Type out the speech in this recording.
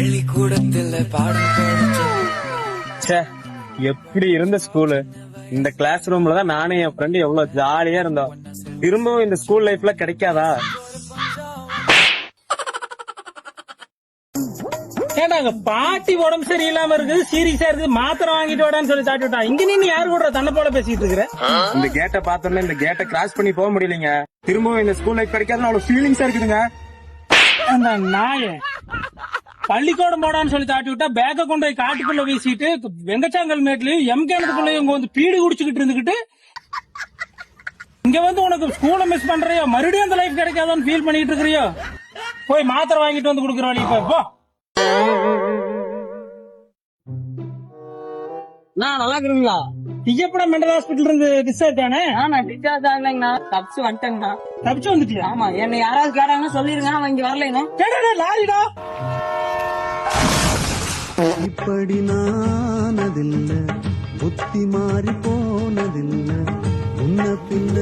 பள்ளிக்கூடத்துல பாடம் ச்சே, எப்படி இருந்த ஸ்கூலு. இந்த கிளாஸ் ரூம்ல தான் நானும் என் ஃப்ரெண்டு எவ்வளவு ஜாலியா இருந்தோம். திரும்பவும் இந்த ஸ்கூல் லைஃப்ல கிடைக்காதா? ஏண்டாங்க பாட்டி உடம்பு சரியில்லாம இருக்குது, சீரியஸா இருக்குது, மாத்திரை வாங்கிட்டு வாடான்னு சொல்லி தாட்டி விட்டான். இங்க நீ யாரு கூட தன்னை போல பேசிட்டு இருக்கிற? இந்த கேட்டை பார்த்தோன்னே இந்த கேட்டை கிராஸ் பண்ணி போக முடியலைங்க. திரும்பவும் இந்த ஸ்கூல் லைஃப் கிடைக்காதுன்னு அவ்வளவு ஃபீலிங்ஸா இருக்குதுங்க. அந்த நாய பள்ளிக்கூடம் போடான்னு சொல்லி தாட்டி விட்டா பேக்க கொண்டு போய் காட்டுக்குள்ள வீசிட்டு வெங்கச்சாங்கல் மேட்லயும் எம்கேனத்துக்குள்ளயும் இங்க வந்து பீடு குடிச்சுக்கிட்டு இருந்துகிட்டு இங்க வந்து உனக்கு ஸ்கூலை மிஸ் பண்றியோ, மறுபடியும் அந்த லைஃப் கிடைக்காதான்னு ஃபீல் பண்ணிட்டு இருக்கிறியோ? போய் மாத்திரை வாங்கிட்டு வந்து கொடுக்குற வழி இப்ப போ. நல்லா இருக்குங்களா? தியப்பட மெண்டல் ஹாஸ்பிட்டல் இருந்து டிஸ்சார்ஜ் ஆனே. நான் டிஸ்சார்ஜ் ஆகலைங்கண்ணா, தப்பிச்சு வந்துட்டேங்கண்ணா. தப்பிச்சு வந்துட்டியா? ஆமா, என்ன யாராவது கேட்டாங்கன்னா சொல்லிருங்க, அவன் இங்க வரலைன்னா. லாரிடா இப்படி நானதில்லை, புத்தி மாறி போனதில்லை, முன்ன பின்ன